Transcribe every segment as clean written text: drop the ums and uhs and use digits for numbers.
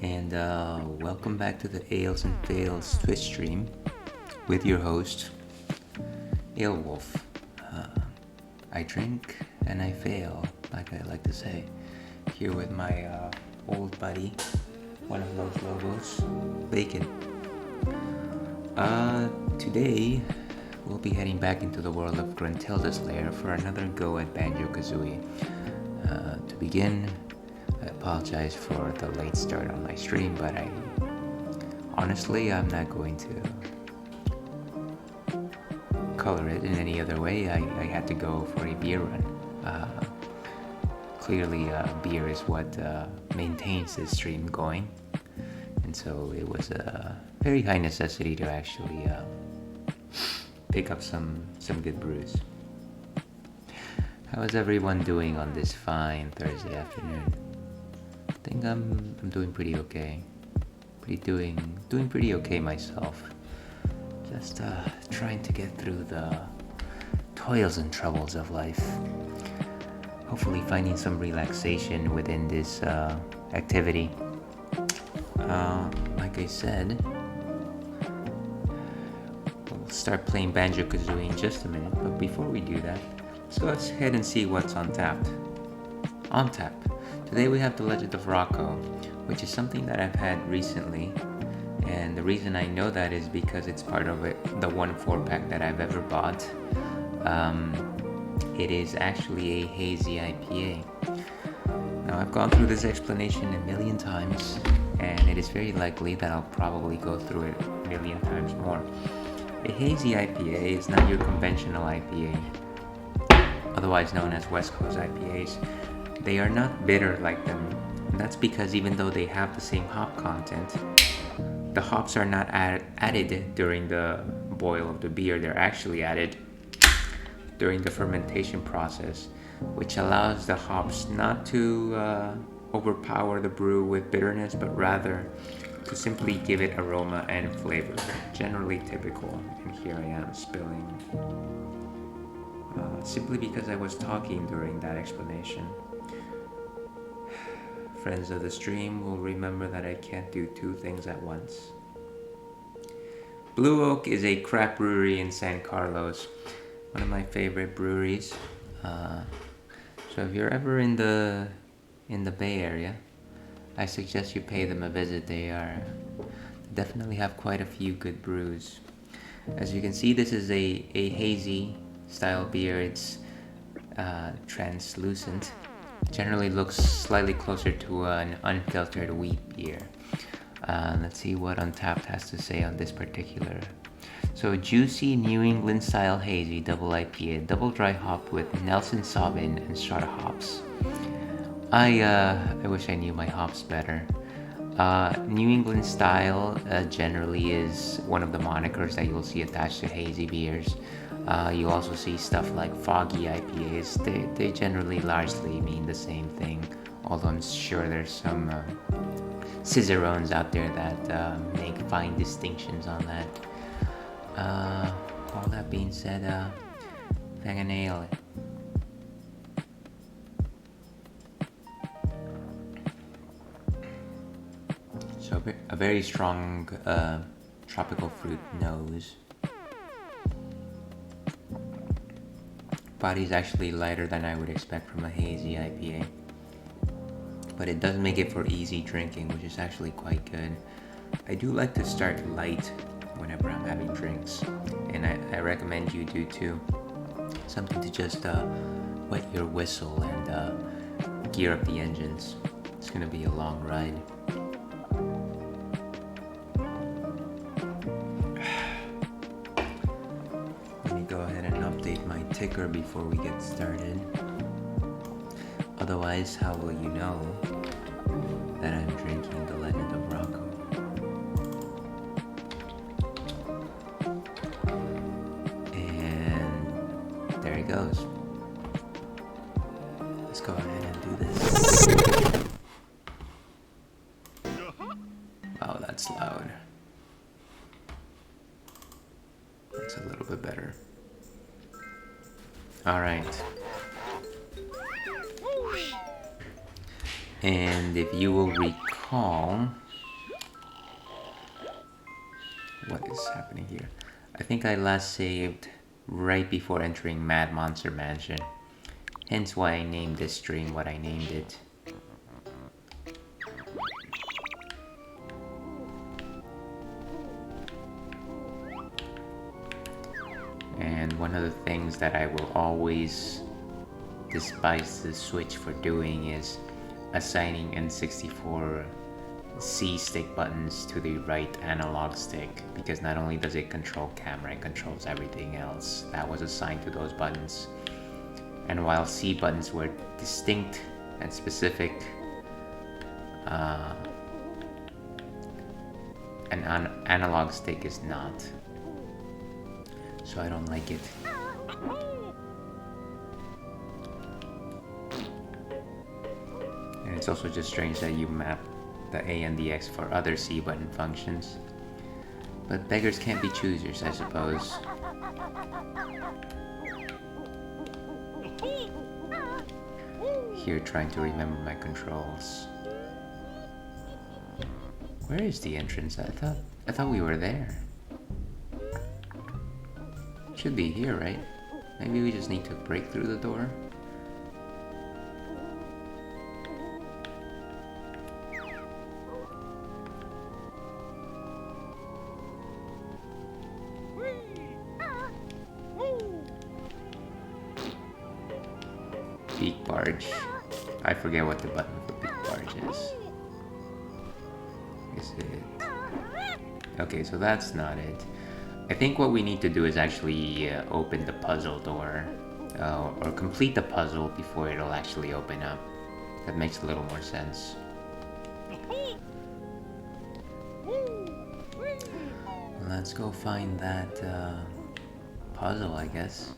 and welcome back to the Ales and Fails Twitch stream with your host, Ailwolf. I drink and I fail, like I like to say, here with my old buddy, one of those logos, Bacon. Today, we'll be heading back into the world of Gruntilda's lair for another go at Banjo-Kazooie. To begin, I apologize for the late start on my stream, but I'm not going to color it in any other way. I had to go for a beer run. Clearly, beer is what maintains this stream going, and so it was a very high necessity to actually pick up some good brews. How is everyone doing on this fine Thursday afternoon? I think I'm doing pretty okay. Doing pretty okay myself. Just trying to get through the toils and troubles of life. Hopefully finding some relaxation within this activity. Like I said, we'll start playing Banjo-Kazooie in just a minute, but before we do that, let's go ahead and see what's on tap. Today we have the Legend of Rocco, which is something that I've had recently, and the reason I know that is because it's part of the 1 4-pack that I've ever bought. It is actually a hazy IPA. Now, I've gone through this explanation a million times, and it is very likely that I'll probably go through it a million times more. A hazy IPA is not your conventional IPA, otherwise known as West Coast IPAs. They are not bitter like them. And that's because even though they have the same hop content, the hops are not added during the boil of the beer. They're actually added during the fermentation process, which allows the hops not to overpower the brew with bitterness, but rather to simply give it aroma and flavor. Generally typical. And here I am spilling, simply because I was talking during that explanation. Friends of the stream will remember that I can't do two things at once. Blue Oak is a craft brewery in San Carlos, one of my favorite breweries. So if you're ever in the Bay Area, I suggest you pay them a visit. They definitely have quite a few good brews. As you can see, this is a hazy style beer. It's translucent. Generally looks slightly closer to an unfiltered wheat beer. Let's see what Untapped has to say on this particular. So, juicy New England style hazy double IPA, double dry hopped with Nelson Sauvin and Strata hops. I wish I knew my hops better. New England style generally is one of the monikers that you'll see attached to hazy beers. You also see stuff like foggy IPAs. They generally largely mean the same thing, although I'm sure there's some cicerones out there that make fine distinctions on that. All that being said, bang a nail. So a very strong tropical fruit nose. Body's actually lighter than I would expect from a hazy IPA, but it does make it for easy drinking, which is actually quite good. I do like to start light whenever I'm having drinks, and I recommend you do too. Something to just wet your whistle and gear up the engines. It's gonna be a long ride. Ticker before we get started. Otherwise, how will you know that I'm drinking the Legend of Rocco? And there it goes. Let's go ahead and do this. Wow, that's loud. That's a little bit better. Alright. And if you will recall, What is happening here? I think I last saved right before entering Mad Monster Mansion. Hence why I named this stream what I named it. And one of the things that I will always despise the Switch for doing is assigning N64 C stick buttons to the right analog stick, because not only does it control camera, it controls everything else that was assigned to those buttons. And while C buttons were distinct and specific, an analog stick is not. So I don't like it. And it's also just strange that you map the A and the X for other C button functions. But beggars can't be choosers, I suppose. Here trying to remember my controls. Where is the entrance? I thought we were there. Should be here, right? Maybe we just need to break through the door. Beak barge. I forget what the button for beak barge is. Is it? Okay, so that's not it. I think what we need to do is actually open the puzzle door, or complete the puzzle before it'll actually open up. That makes a little more sense. Let's go find that puzzle, I guess.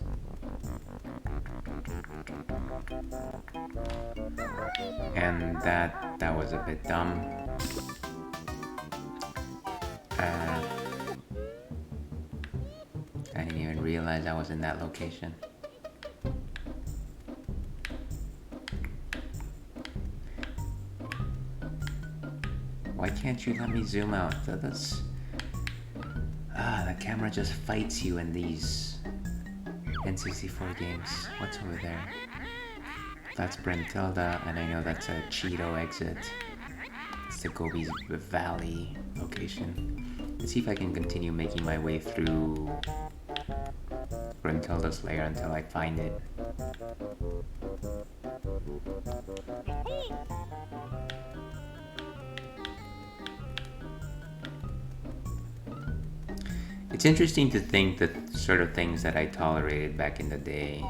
And that was a bit dumb. I didn't even realize I was in that location. Why can't you let me zoom out? The camera just fights you in these N64 games. What's over there? That's Brentilda, and I know that's a Cheeto exit. It's the Gobi's Valley location. Let's see if I can continue making my way through Brentilda's lair until I find it. It's interesting to think that sort of things that I tolerated back in the day,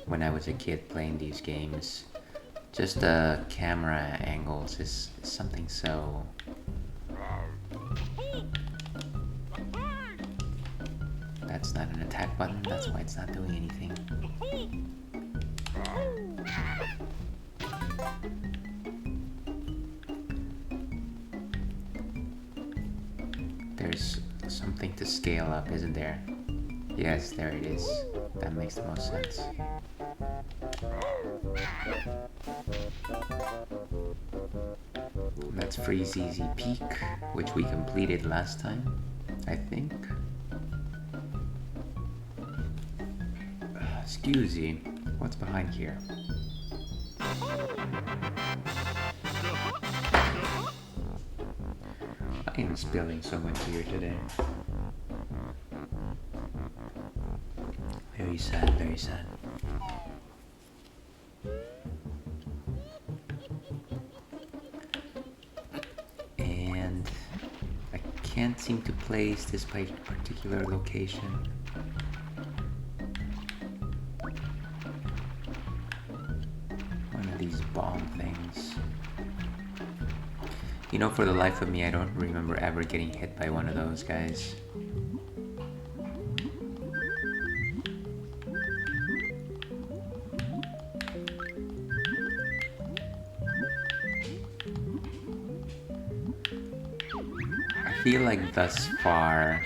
when I was a kid playing these games, just the camera angles is something so... That's not an attack button, that's why it's not doing anything. There's something to scale up, isn't there? Yes, there it is. That makes the most sense. That's Freeze Easy Peak, which we completed last time, I think. Excuse me, what's behind here? I am spilling so much beer today. Very sad, very sad. And I can't seem to place this particular location. One of these bomb things. You know, for the life of me, I don't remember ever getting hit by one of those guys. I feel like thus far,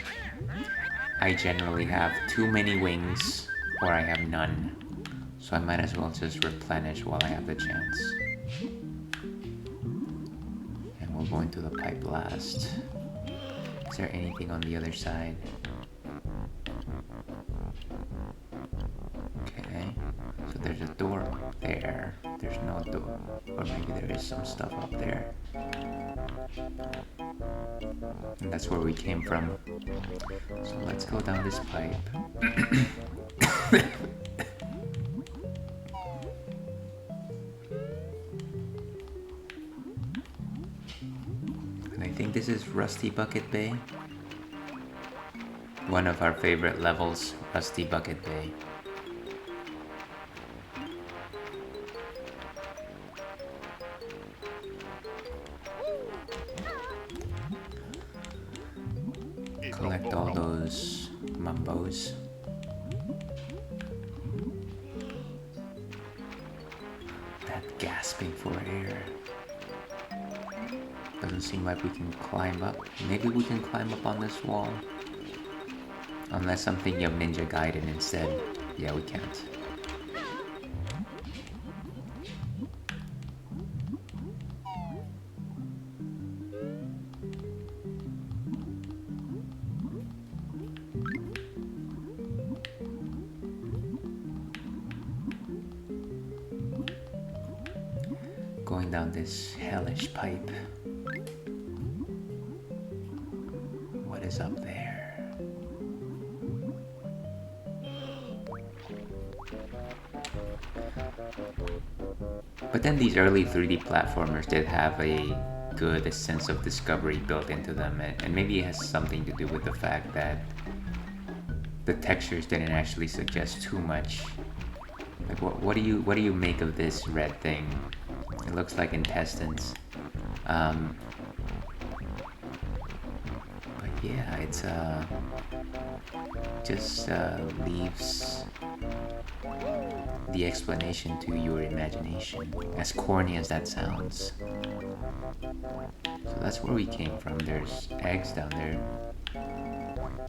I generally have too many wings, or I have none. So I might as well just replenish while I have the chance. we'll go into the pipe last. Is there anything on the other side? Okay, so there's a door up there. There's no door, or maybe there is some stuff up there. And that's where we came from. So let's go down this pipe. And I think this is Rusty Bucket Bay. One of our favorite levels, Rusty Bucket Bay. Collect all those mumbos. That gasping for air. Doesn't seem like we can climb up. Maybe we can climb up on this wall. Unless I'm thinking of Ninja Gaiden instead. Yeah, we can't. Going down this hellish pipe. What is up there? But then these early 3D platformers did have a good sense of discovery built into them, and maybe it has something to do with the fact that the textures didn't actually suggest too much. Like, what do you make of this red thing? It looks like intestines. But yeah, it's just leaves the explanation to your imagination, as corny as that sounds. So that's where we came from. There's eggs down there. I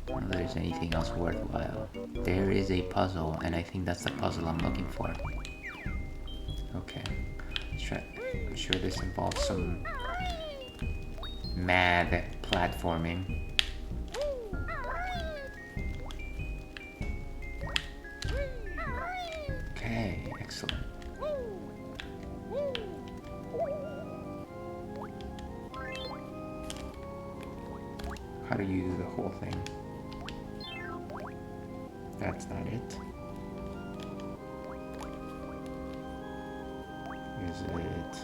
don't know if there's anything else worthwhile. There is a puzzle, and I think that's the puzzle I'm looking for. Okay, let's try. I'm sure this involves some mad platforming. Okay, excellent. How do you do the whole thing? That's not it. Is it?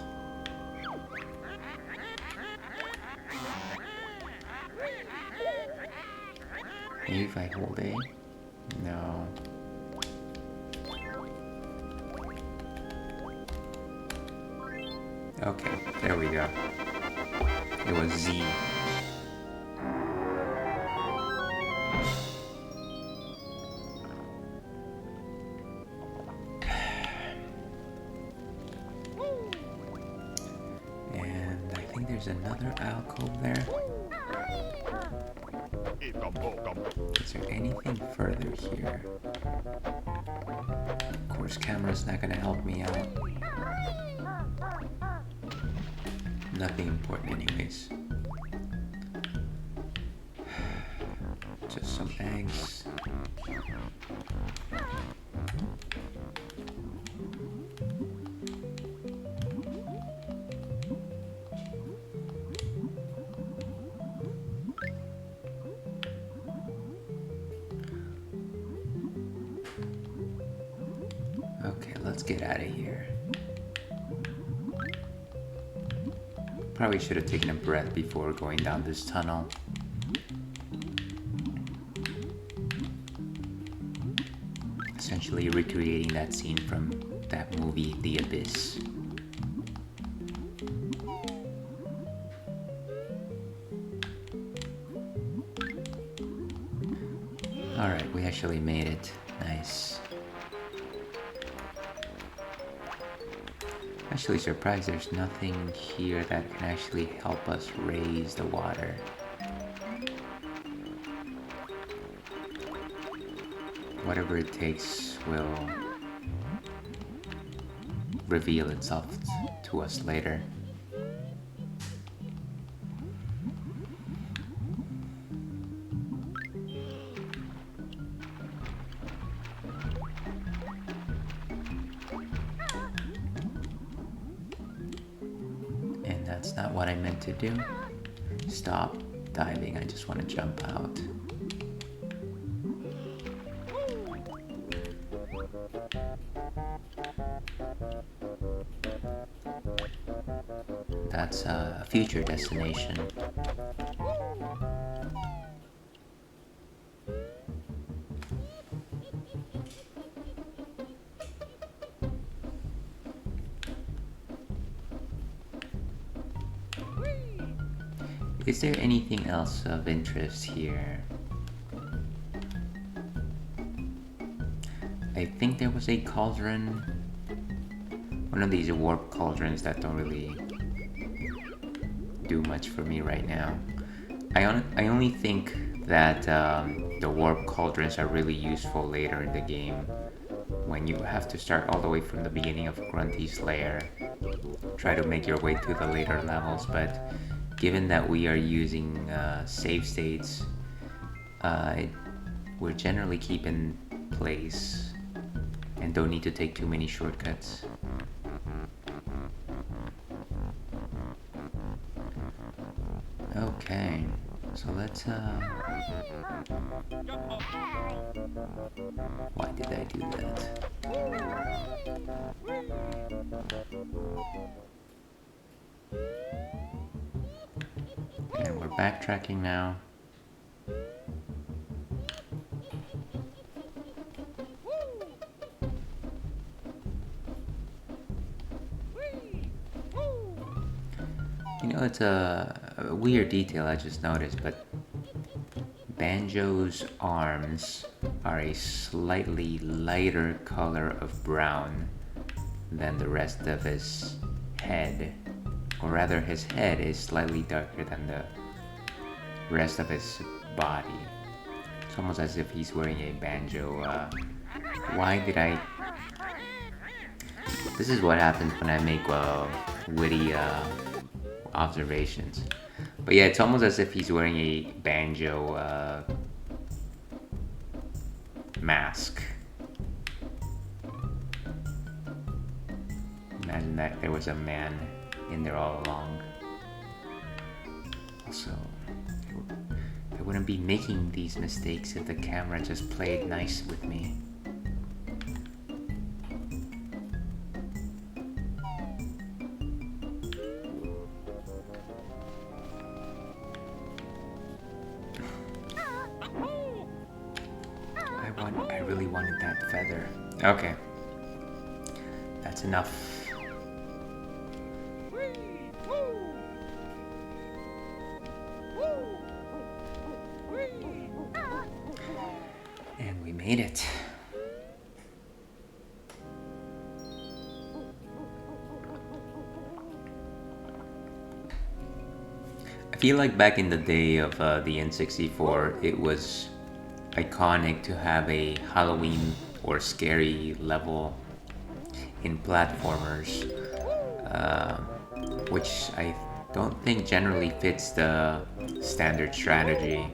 Maybe if I hold A? No. Okay, there we go. It was Z. And I think there's another alcove there. Is there anything further here? Of course, camera's not gonna help me out. Nothing important anyways. Just some eggs. Okay, let's get out of here. Probably should have taken a breath before going down this tunnel. Essentially recreating that scene from that movie, The Abyss. Alright, we actually made it. Nice. Actually surprised there's nothing here that can actually help us raise the water. Whatever it takes will reveal itself to us later. That's not what I meant to do. Stop diving, I just want to jump out. That's a future destination. Is there anything else of interest here? I think there was a cauldron. One of these warp cauldrons that don't really do much for me right now. I only think that the warp cauldrons are really useful later in the game when you have to start all the way from the beginning of Grunty's lair. Try to make your way to the later levels, but given that we are using save states, we're generally keep in place and don't need to take too many shortcuts. Okay, so let's why did I do that? And we're backtracking now. You know, it's a weird detail I just noticed, but Banjo's arms are a slightly lighter color of brown than the rest of his head. Or rather, his head is slightly darker than the rest of his body. It's almost as if he's wearing a banjo. Why did I... This is what happens when I make witty observations. But yeah, it's almost as if he's wearing a banjo mask. Imagine that there was a man in there all along. Also, I wouldn't be making these mistakes if the camera just played nice with me. I really wanted that feather. Okay. That's enough. And we made it. I feel like back in the day of the N64, it was iconic to have a Halloween or scary level in platformers, which I don't think generally fits the standard strategy.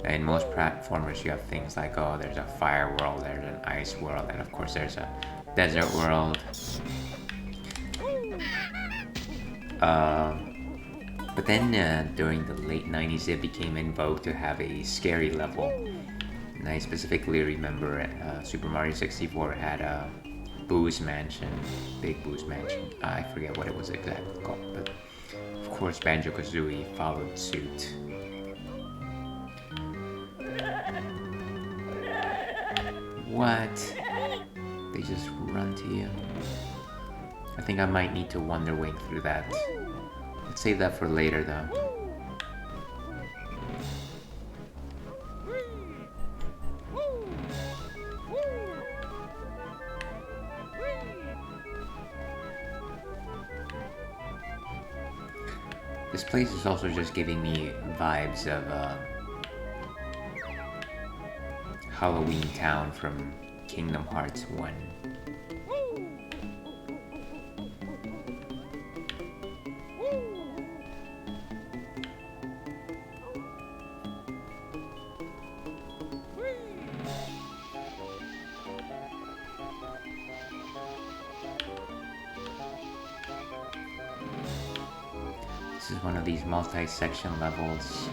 In most platformers you have things like, oh, there's a fire world, there's an ice world, and of course there's a desert world. But then during the late 90s it became in vogue to have a scary level. And I specifically remember Super Mario 64 had a Boo's Mansion, Big Boo's Mansion. I forget what it was exactly called, but of course Banjo-Kazooie followed suit. What? They just run to you? I think I might need to Wonder Wing through that. Let's save that for later though. This place is also just giving me vibes of Halloween Town from Kingdom Hearts 1. This is one of these multi-section levels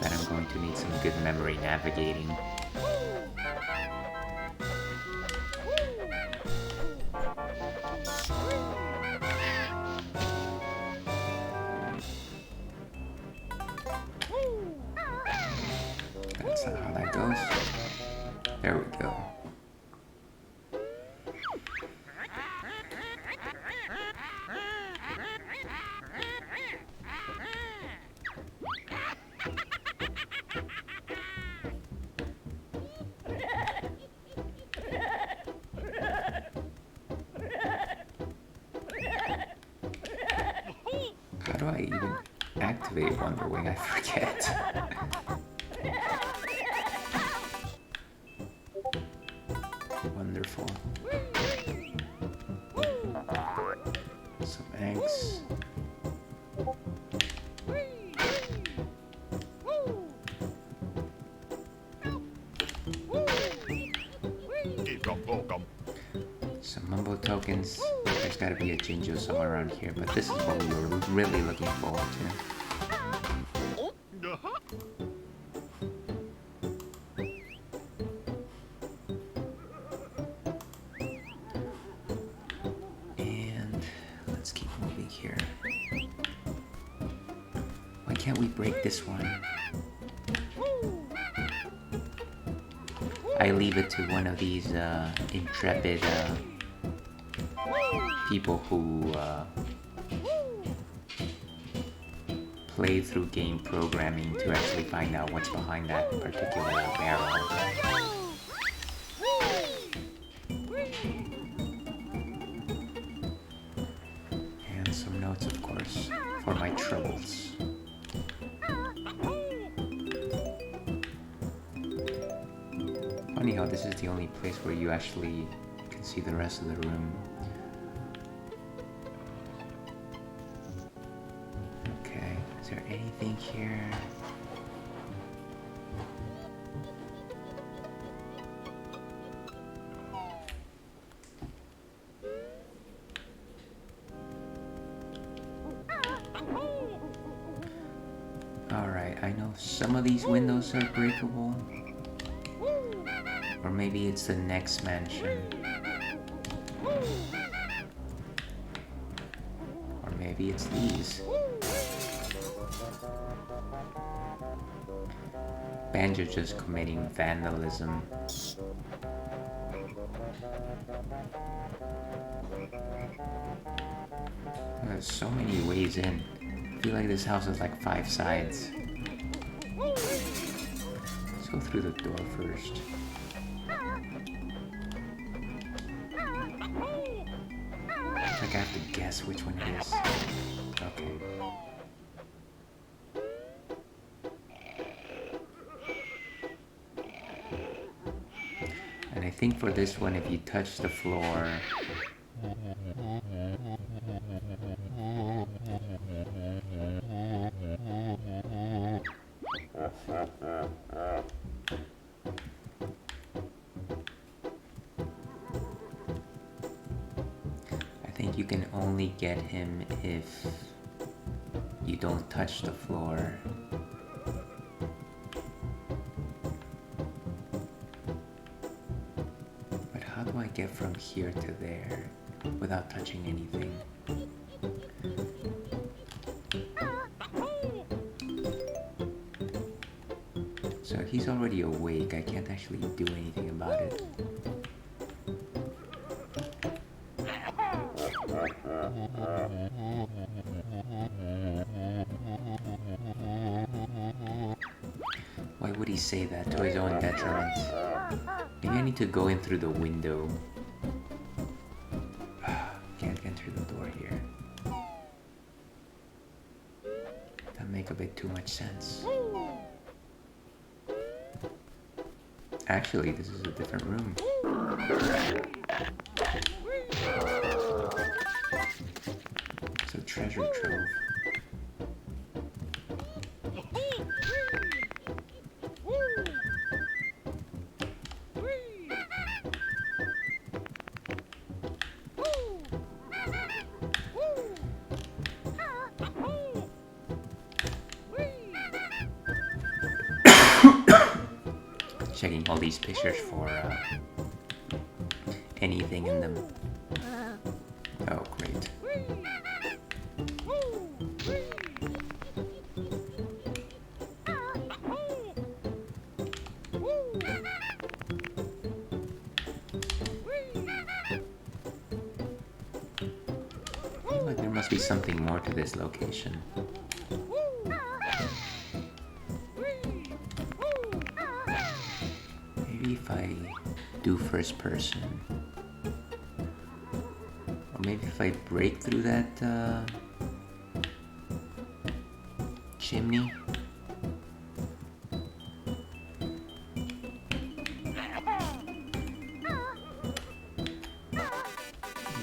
that I'm going to need some good memory navigating. That's not how that goes. There we go. How do I even activate Wonder Wing? I forget. Wonderful. Some eggs. Some Mumbo tokens. There's gotta be a Jinjo somewhere around here, but this is what we were really looking forward to. And let's keep moving here. Why can't we break this one? I leave it to one of these intrepid people who play through game programming to actually find out what's behind that particular barrel. And some notes, of course, for my troubles. Funny how this is the only place where you actually can see the rest of the room. Okay, is there anything here? Alright, I know some of these windows are breakable. Or maybe it's the next mansion. Or maybe it's these. Banjo just committing vandalism. There's so many ways in. I feel like this house has like 5 sides. Let's go through the door first. Like I have to guess which one it is. Okay. And I think for this one, if you touch the floor, I think you can only get him if you don't touch the floor. But how do I get from here to there without touching anything? So he's already awake. I can't actually do anything about it. Why would he say that to his own detriment? Maybe I need to go in through the window. Can't enter the door here. That make a bit too much sense. Actually, this is a different room. It's a treasure trove. checking all these pictures for anything in them. Oh, great. I feel like there must be something more to this location. Maybe if I do first person. Or maybe if I break through that chimney.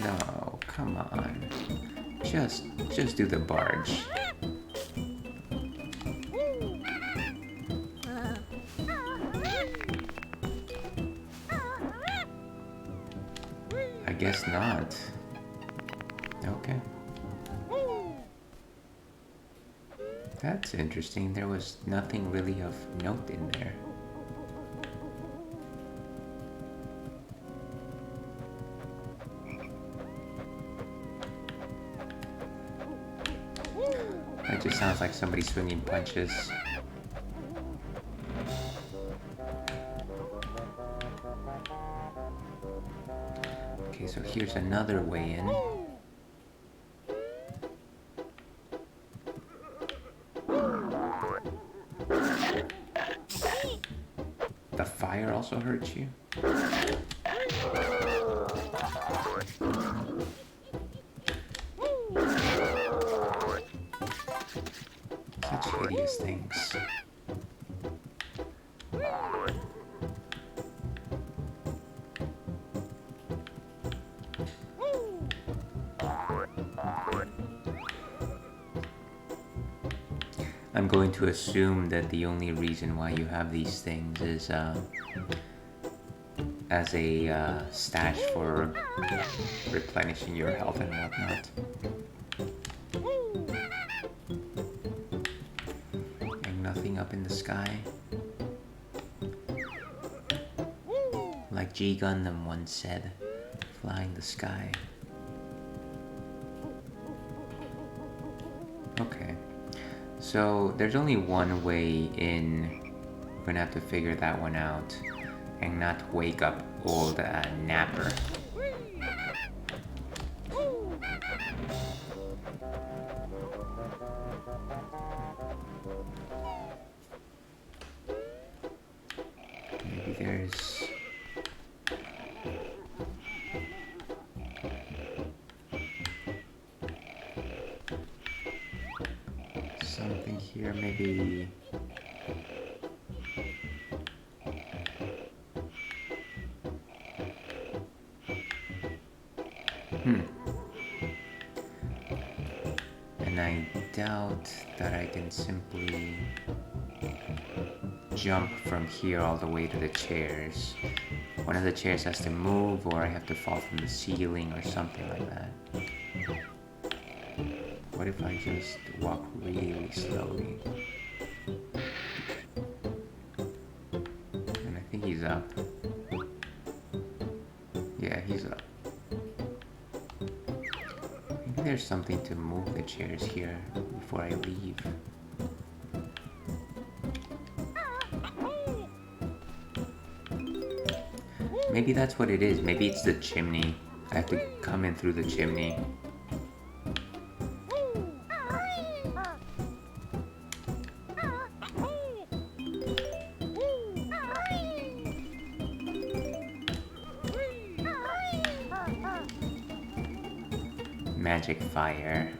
No, come on. Just do the barge. I guess not. Okay. That's interesting. There was nothing really of note in there. It just sounds like somebody swinging punches. Okay, so here's another way in. The fire also hurts you? Such hideous things. I'm going to assume that the only reason why you have these things is as a stash for replenishing your health and whatnot. And nothing up in the sky. Like G Gundam once said, flying the sky. Okay. So there's only one way in. We're gonna have to figure that one out and not wake up old Napper. Maybe there's something here, maybe. And I doubt that I can simply jump from here all the way to the chairs. One of the chairs has to move, or I have to fall from the ceiling or something like that. What if I just walk really slowly? And I think he's up. Yeah, he's up. Maybe there's something to move the chairs here before I leave. Maybe that's what it is. Maybe it's the chimney. I have to come in through the chimney. Magic fire.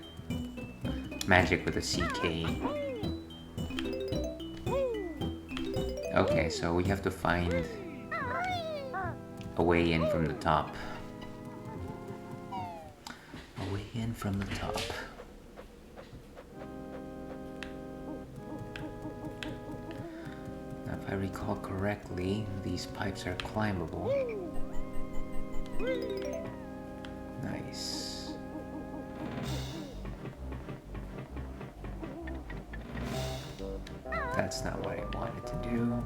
Magic with a CK. Okay, so we have to find a way in from the top. A way in from the top. Now, if I recall correctly, these pipes are climbable. Nice. That's not what I wanted to do.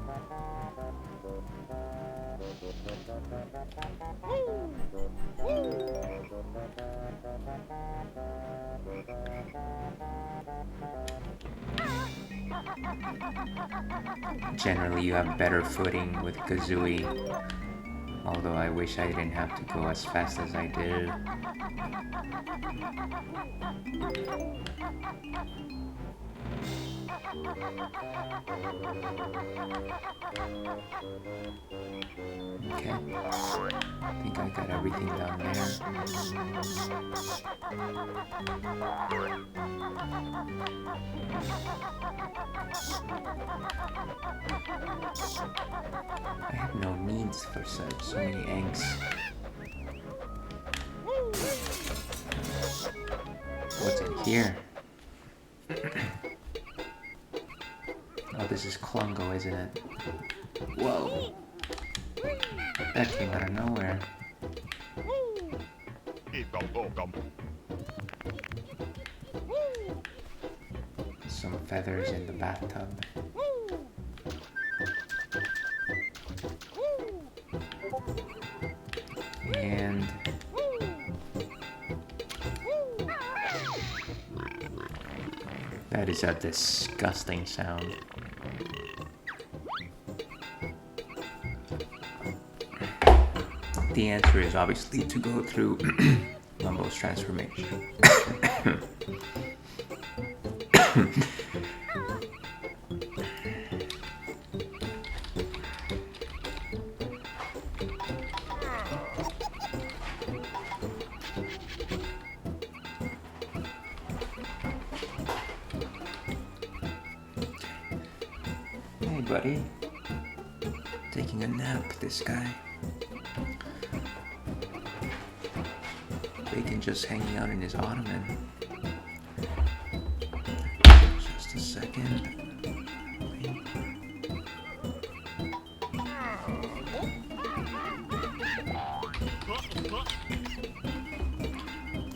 Generally, you have better footing with Kazooie, although I wish I didn't have to go as fast as I did. Okay, I think I got everything down there. I have no needs for so many eggs. What's in here? Oh, this is Klungo, isn't it? Whoa! That came out of nowhere. Some feathers in the bathtub. And that is a disgusting sound. The answer is obviously to go through Mumbo's transformation. Hey buddy, taking a nap, this guy. Bacon just hanging out in his ottoman. Just a second.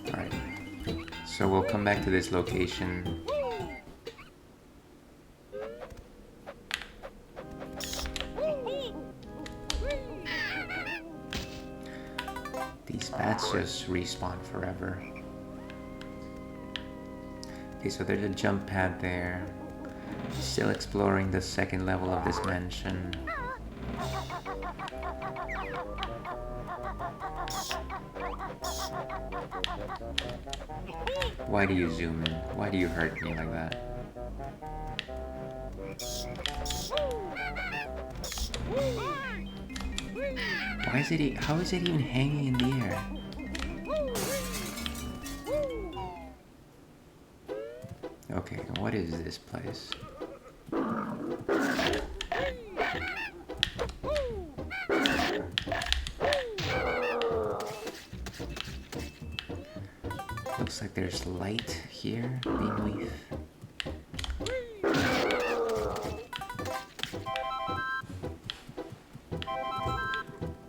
Alright, so we'll come back to this location. These bats just respawn forever. Okay, so there's a jump pad there. Still exploring the second level of this mansion. Why do you zoom in? Why do you hurt me like that? Why is it? How is it even hanging in the air? Okay, what is this place? Looks like there's light here beneath.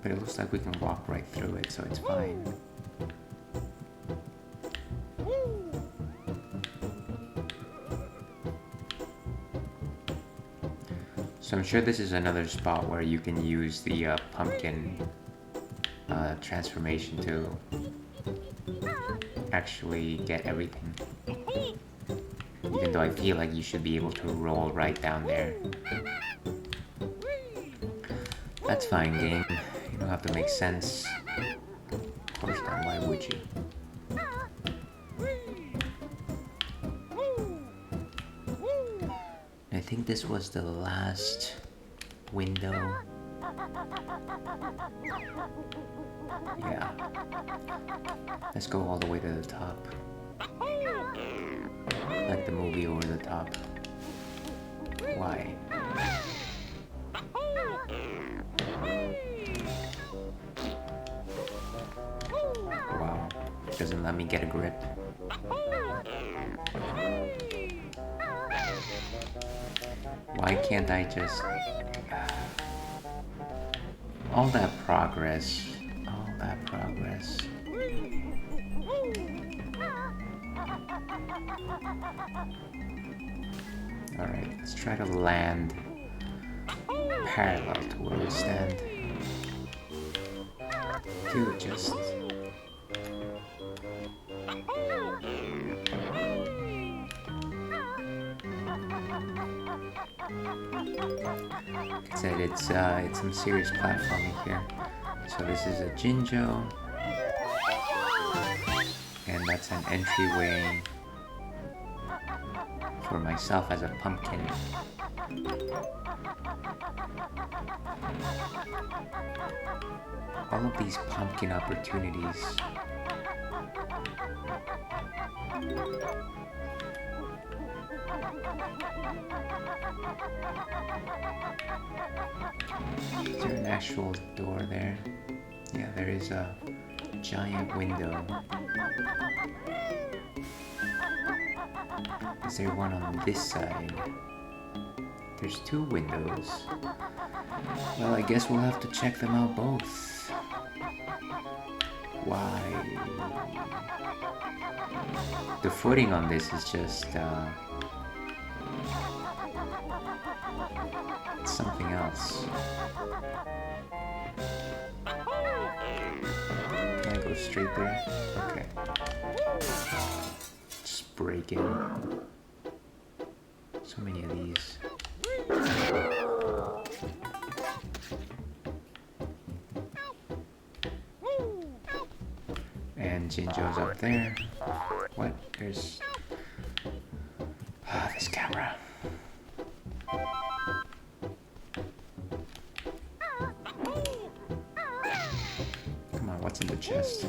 But it looks like we can walk right through it, so it's fine. So I'm sure this is another spot where you can use the pumpkin transformation to actually get everything. Even though I feel like you should be able to roll right down there. That's fine, game. You don't have to make sense. Of course not, why would you? I think this was the last window. Yeah. Let's go all the way to the top. Like the movie Over the Top. Why? Wow. It doesn't let me get a grip. Why can't I just... All that progress. All that progress. Alright, let's try to land parallel to where we stand. To adjust. Like I said, it's some serious platforming here. So this is a Jinjo, and that's an entryway for myself as a pumpkin. All of these pumpkin opportunities. Is there an actual door there? Yeah, there is a giant window. Is there one on this side? There's two windows. Well, I guess we'll have to check them out both. Why? The footing on this is just it's something else. Can I go straight there? Okay. Just break it. So many of these. And Jinjo's up there. What? There's... this camera. Come on, what's in the chest?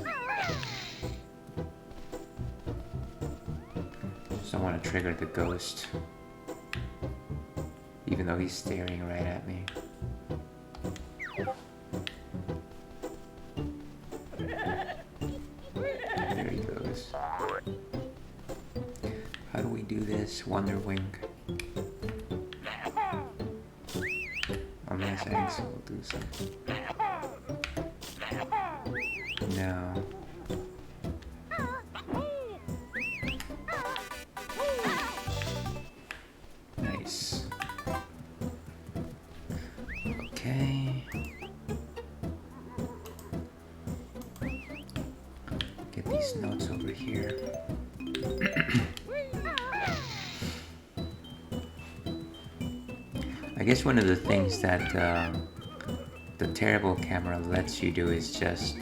Just don't want to trigger the ghost. Even though he's staring right at me. There he goes. How do we do this? Wonder Wing. Unless Eggs will do something. No. Nice. Okay. Get these notes over here. I guess one of the things that the terrible camera lets you do is just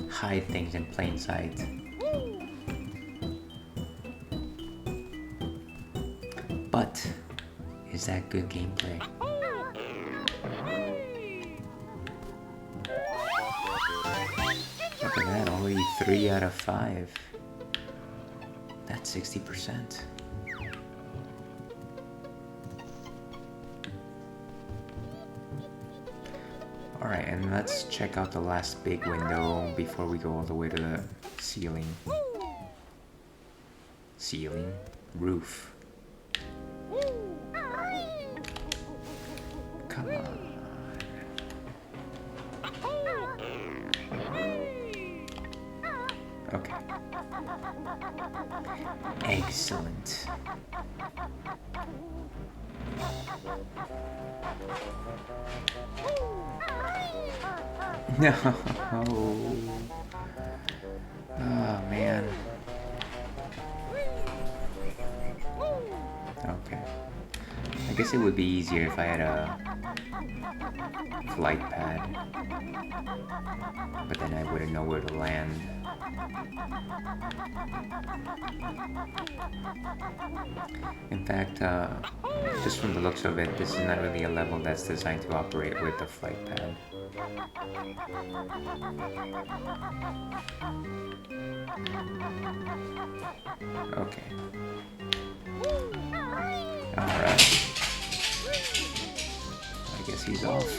hide things in plain sight. But is that good gameplay? Look at that, only 3 out of 5. That's 60%. Alright, and let's check out the last big window before we go all the way to the ceiling. Ceiling? Roof. Come on. Okay. Excellent. No. Oh man. Okay. I guess it would be easier if I had a flight pad. But then I wouldn't know where to land. In fact, just from the looks of it, this is not really a level that's designed to operate with the flight pad. Okay. Alright. I guess he's off.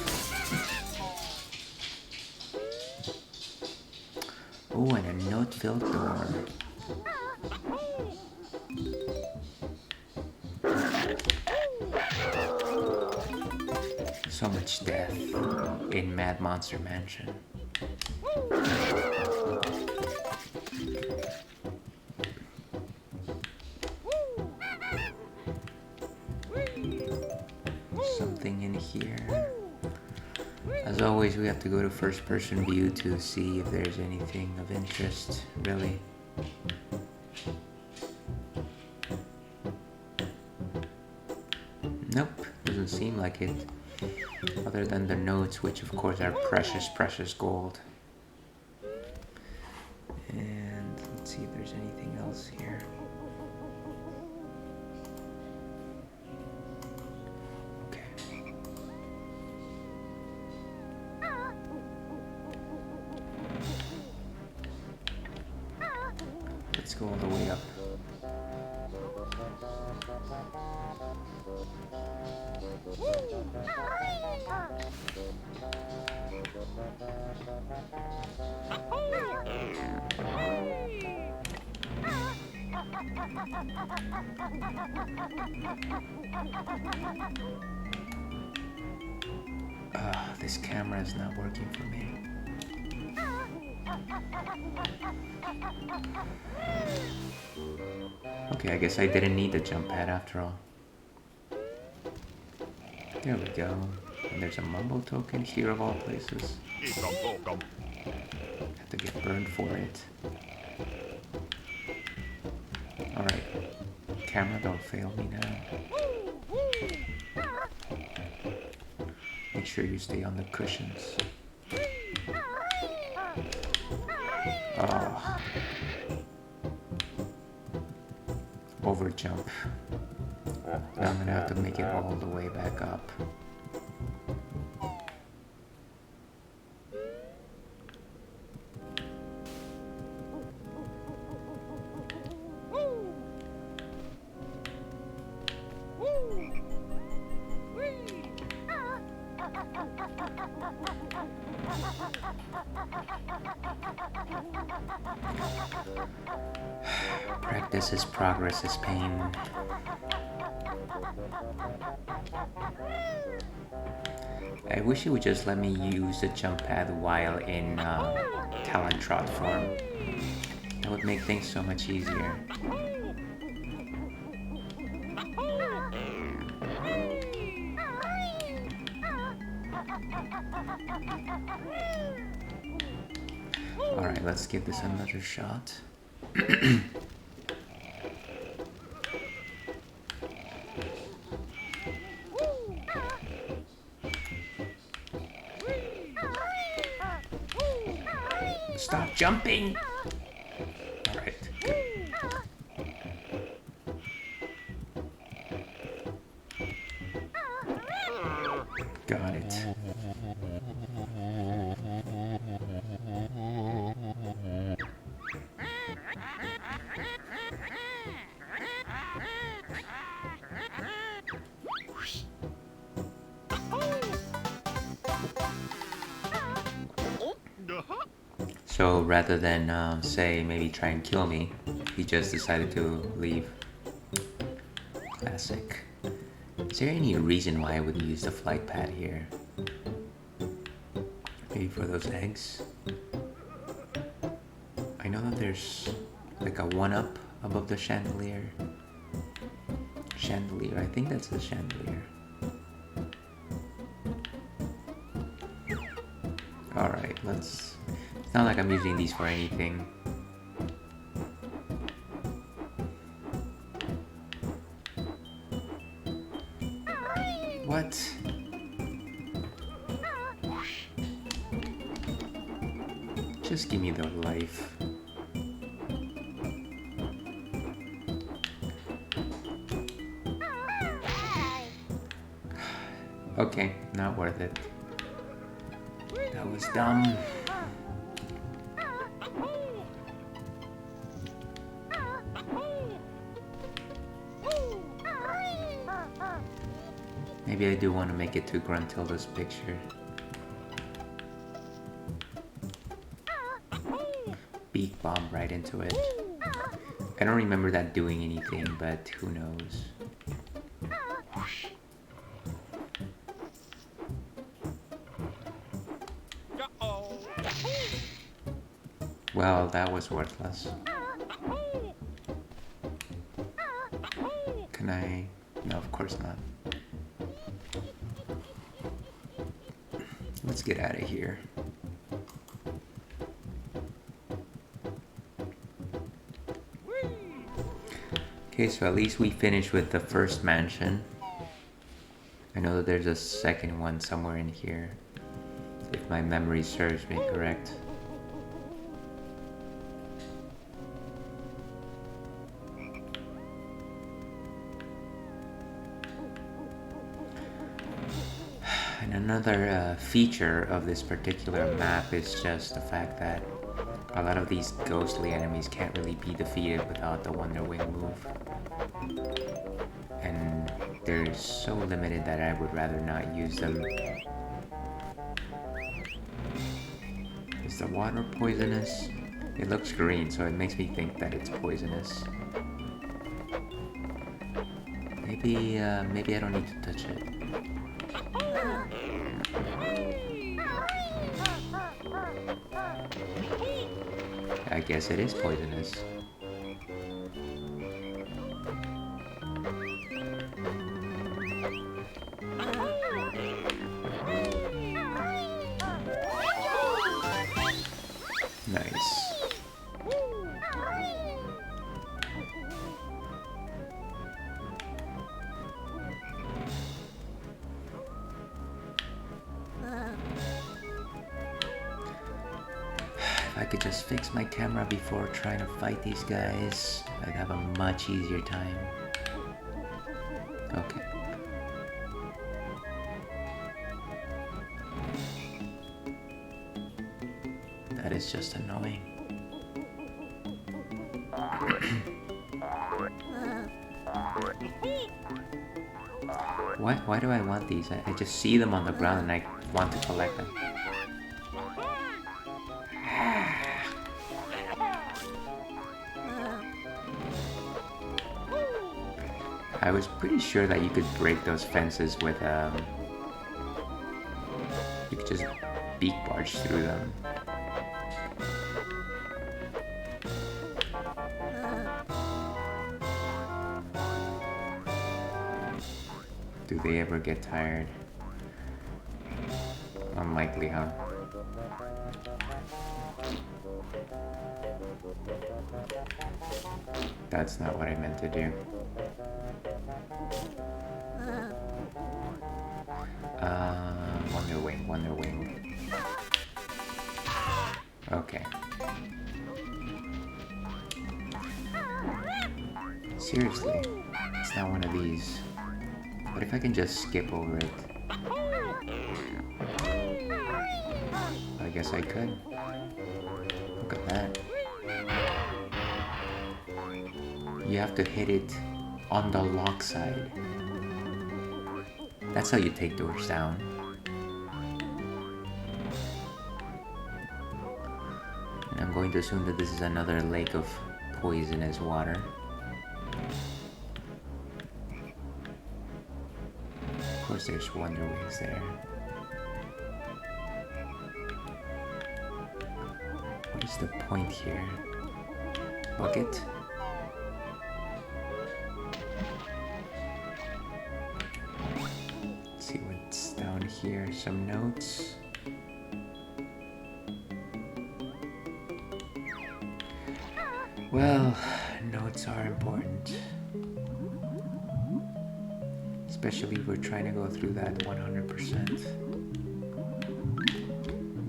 Oh, and a note-filled door. So much death in Mad Monster Mansion. Some always, we have to go to first person view to see if there's anything of interest, really. Nope, doesn't seem like it. Other than the notes, which of course are precious, precious gold. And let's see if there's anything else here. Okay. Let's go all the way up. This camera is not working for me. Okay, I guess I didn't need the jump pad after all. There we go. And there's a mumbo token here of all places. Have to get burned for it. Alright. Camera, don't fail me now. Make sure you stay on the cushions. Oh. Over jump. Now I'm gonna have to make it all the way back up. Practice is progress is pain. I wish it would just let me use the jump pad while in talent trot form. That would make things so much easier. Alright, let's give this another shot. Stop jumping! Alright. Got it. So rather than say maybe try and kill me, he just decided to leave. Classic. Is there any reason why I would use the flight pad here? Maybe for those eggs? I know that there's like a 1-up above the chandelier. Chandelier, I think that's the chandelier. Alright, let's... It's not like I'm using these for anything. What? Just give me the life. Okay, not worth it. That was dumb. Maybe I do want to make it to Gruntilda's picture. Beak bomb right into it. I don't remember that doing anything, but who knows. Well, that was worthless. Can I? No, of course not. Let's get out of here. Okay, so at least we finished with the first mansion. I know that there's a second one somewhere in here, if my memory serves me correct. And another feature of this particular map is just the fact that a lot of these ghostly enemies can't really be defeated without the Wonder Wing move. And they're so limited that I would rather not use them. Is the water poisonous? It looks green, so it makes me think that it's poisonous. Maybe I don't need to touch it. I guess it is poisonous. Nice. If I could just fix my camera before trying to fight these guys, I'd have a much easier time. Okay. That is just annoying. Why do I want these? I just see them on the ground and I want to collect them. I was pretty sure that you could break those fences with, you could just beak barge through them. Do they ever get tired? Unlikely, huh? That's not what I meant to do. Wonder Wing. Okay. Seriously, it's not one of these. What if I can just skip over it? I guess I could. Look at that. You have to hit it on the lock side. That's how you take doors down. And I'm going to assume that this is another lake of poisonous water. Of course there's Wonder Wings there. What is the point here? Bucket? Let's see what's down here. Some notes. Well, notes are important. Especially if we're trying to go through that 100%.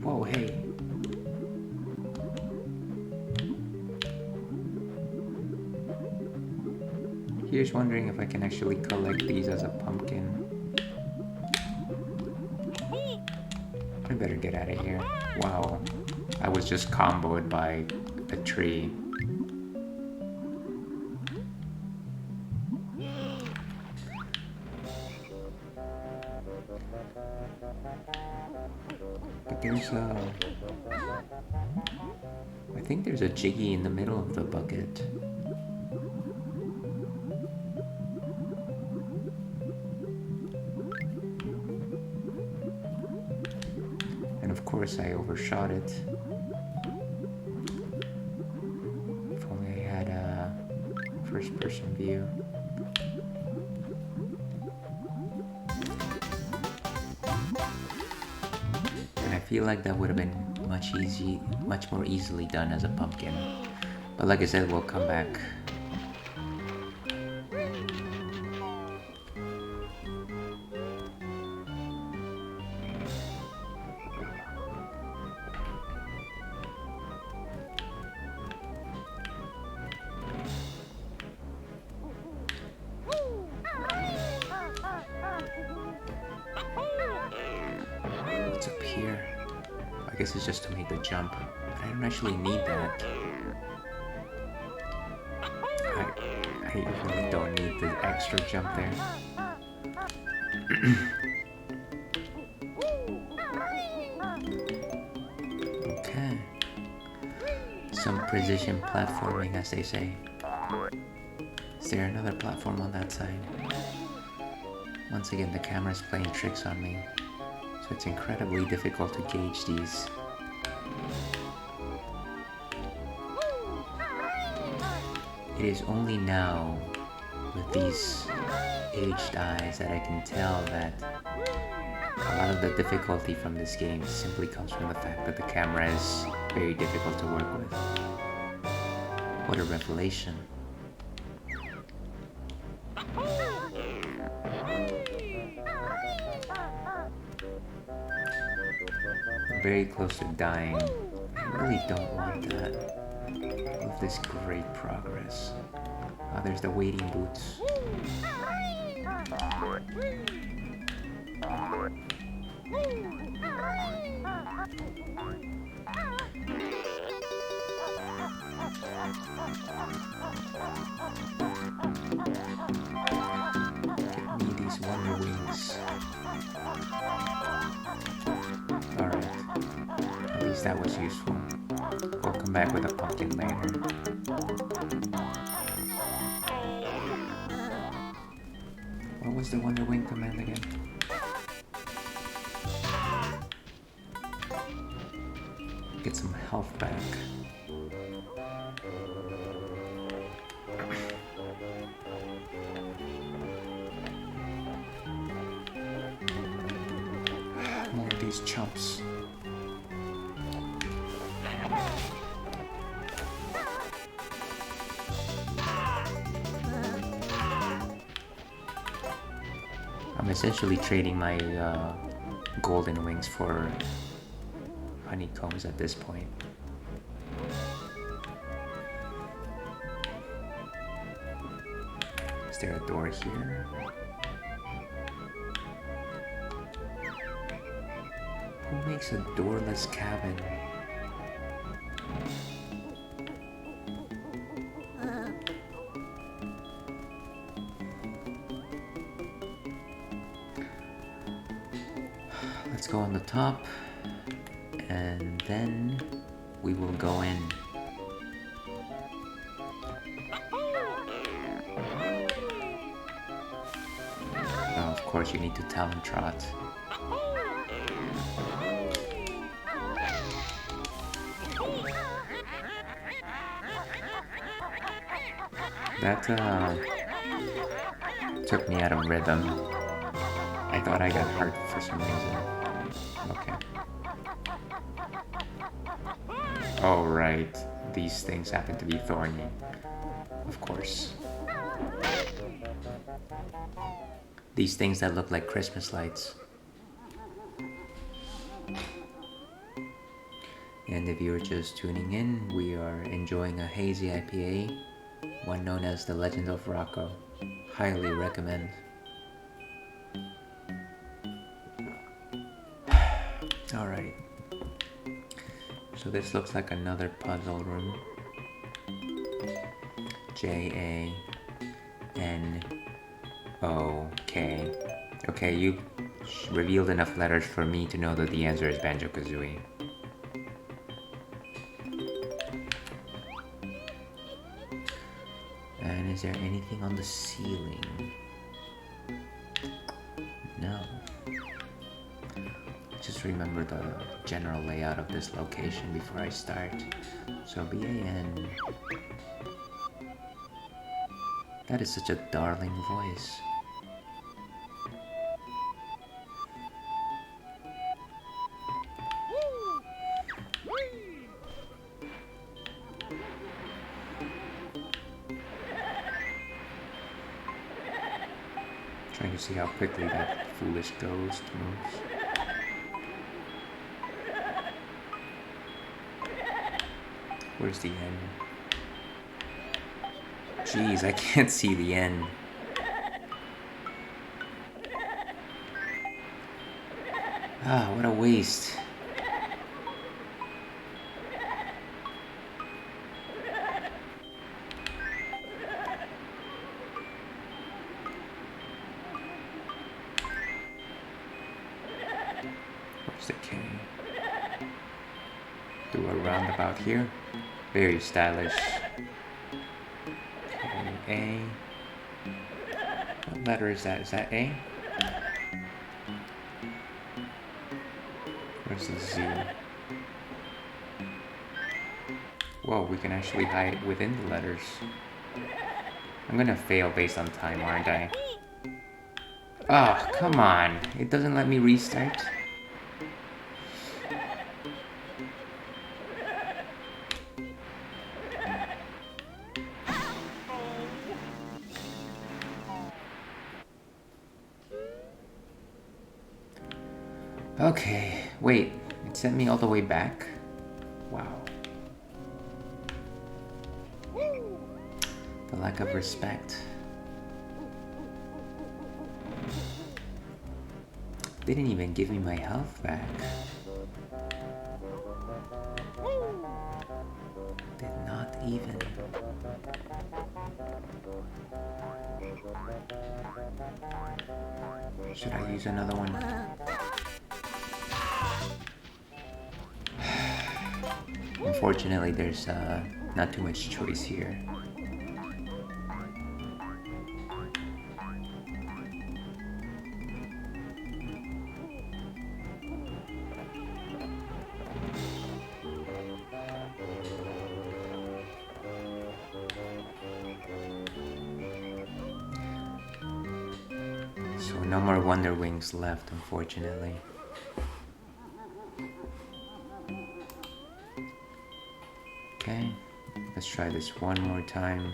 Whoa, hey. Here's wondering if I can actually collect these as a pumpkin. I better get out of here. Wow. I was just comboed by a tree. But there's a... I think there's a Jiggy in the middle of the bucket. And of course I overshot it. If only I had a first-person view. feel like that would have been much more easily done as a pumpkin. But like I said, we'll come back. What's up here? I guess it's just to make the jump, but I don't actually need that. I really don't need the extra jump there. Okay. Some precision platforming, as they say. Is there another platform on that side? Once again, the camera's playing tricks on me, so it's incredibly difficult to gauge these. It is only now, with these aged eyes, that I can tell that a lot of the difficulty from this game simply comes from the fact that the camera is very difficult to work with. What a revelation. I'm very close to dying. I really don't want that. Of this great progress. Oh, there's the waiting boots. Give me these wonder wings. Alright. At least that was useful. We'll come back with a pumpkin later. What was the Wonder Wing command again? Get some health back. More of these chumps. I'm essentially trading my golden wings for honeycombs at this point. Is there a door here? Who makes a doorless cabin? Let's go on the top, and then we will go in. Oh, of course you need to talon trot. That took me out of rhythm. I thought I got hurt for some reason. Okay. Oh, right. These things happen to be thorny. Of course. These things that look like Christmas lights. And if you're just tuning in, we are enjoying a hazy IPA, one known as the Legend of Rocco. Highly recommend. Alright. So this looks like another puzzle room. J-A-N-O-K. Okay, you revealed enough letters for me to know that the answer is Banjo-Kazooie. And is there anything on the ceiling? No. Just remember the general layout of this location before I start. So B-A-N. That is such a darling voice. Trying to see how quickly that foolish ghost moves. Where's the end? Jeez, I can't see the end. Ah, what a waste. Where's the K? Do a roundabout here. Very stylish. Okay, A. What letter is that? Is that A? Where's the Z? Whoa, we can actually hide within the letters. I'm gonna fail based on time, aren't I? Oh, come on. It doesn't let me restart. Okay, wait. It sent me all the way back? Wow. The lack of respect. They didn't even give me my health back. Did not even. Should I use another one? Unfortunately, there's not too much choice here. So no more Wonder Wings left, unfortunately. Okay, let's try this one more time.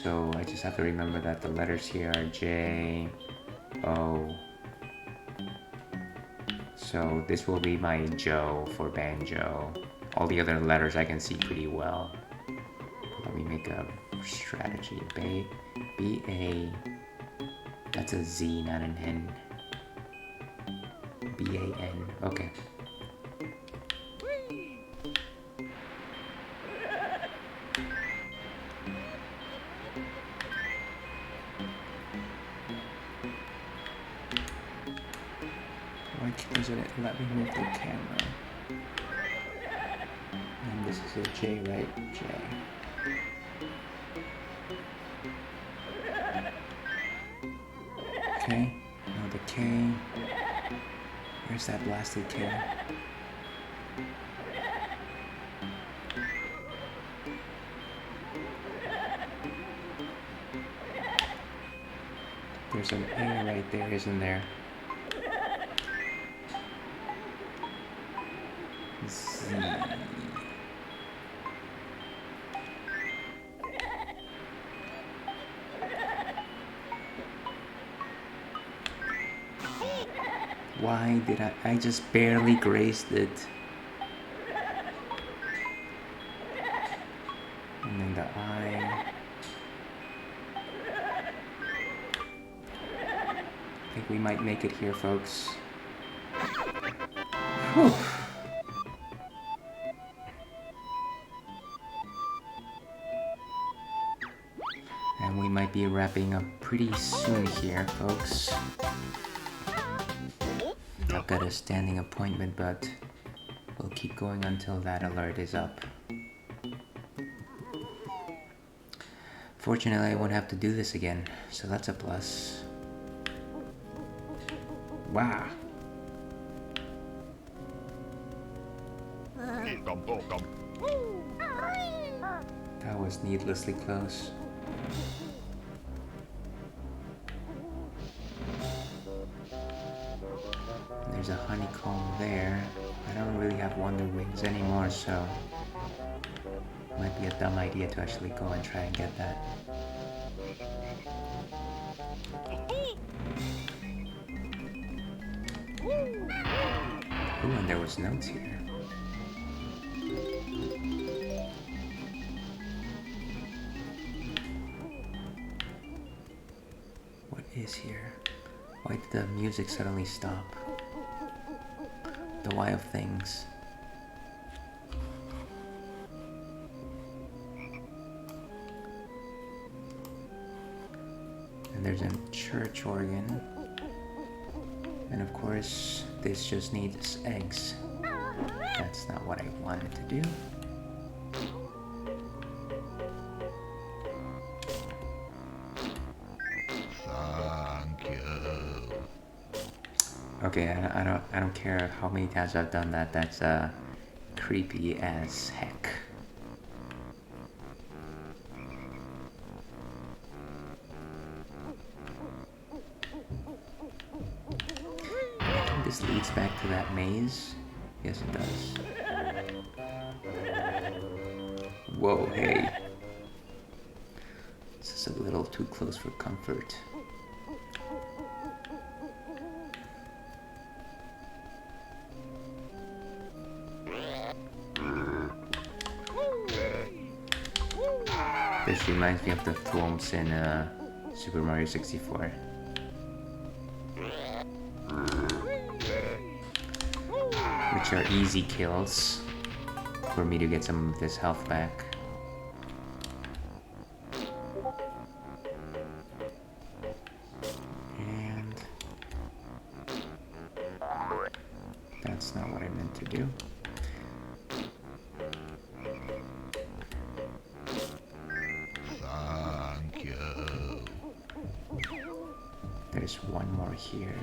So I just have to remember that the letters here are J, O. So this will be my Joe for banjo. All the other letters I can see pretty well. Let me make a strategy. B-A. That's a Z, not an N. B-A-N. Okay. Why doesn't it let me move the camera? And this is a J, right? J. Okay, now the K. Where's that blasted K? There's an A right there, isn't there? Z. Why did I just barely grazed it. And then the I. I think we might make it here, folks. Whew. And we might be wrapping up pretty soon here, folks. I've got a standing appointment, but we'll keep going until that alert is up. Fortunately, I won't have to do this again, so that's a plus. Wow. That was needlessly close. There's a honeycomb there. I don't really have Wonder Wings anymore, so it might be a dumb idea to actually go and try and get that. Ooh, and there was notes here. What is here? Why did the music suddenly stop? The why of things. And there's a church organ. And of course, this just needs eggs. That's not what I wanted to do. Thank you. Okay, I don't care how many times I've done that. That's creepy as heck. I think this leads back to that maze. Yes, it does. Whoa, hey. This is a little too close for comfort. This reminds me of the thwomps in Super Mario 64. Which are easy kills for me to get some of this health back. And that's not what I meant to do. Thank you. There's one more here.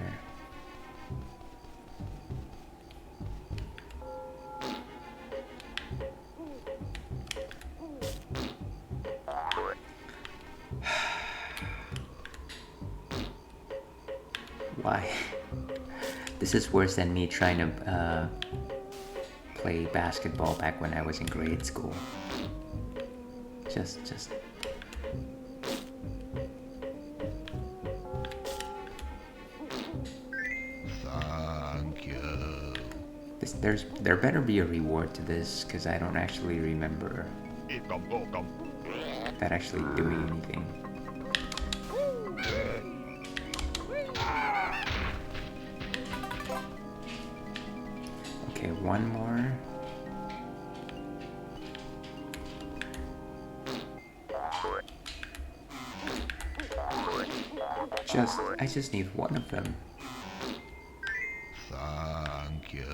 Why? This is worse than me trying to play basketball back when I was in grade school. Just Thank you. there better be a reward to this, because I don't actually remember that actually doing anything. Okay, one more. I just need one of them. Thank you.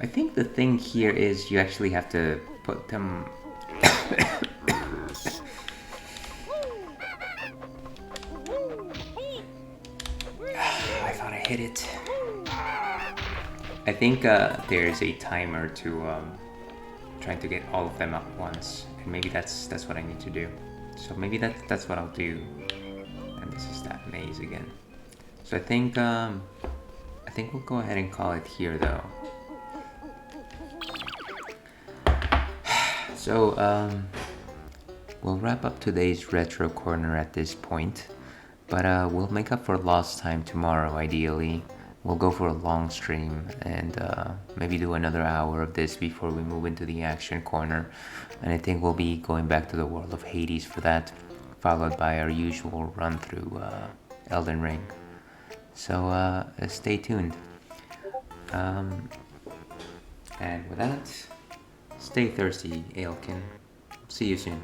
I think the thing here is you actually have to put them... I thought I hit it. I think there's a timer to trying to get all of them at once, and maybe that's what I need to do. So maybe that's what I'll do. And this is that maze again. So I think we'll go ahead and call it here, though. So we'll wrap up today's retro corner at this point, but we'll make up for lost time tomorrow. Ideally, we'll go for a long stream and maybe do another hour of this before we move into the action corner. And I think we'll be going back to the world of Hades for that, followed by our usual run through Elden Ring. So stay tuned. And with that, stay thirsty, Aelkin. See you soon.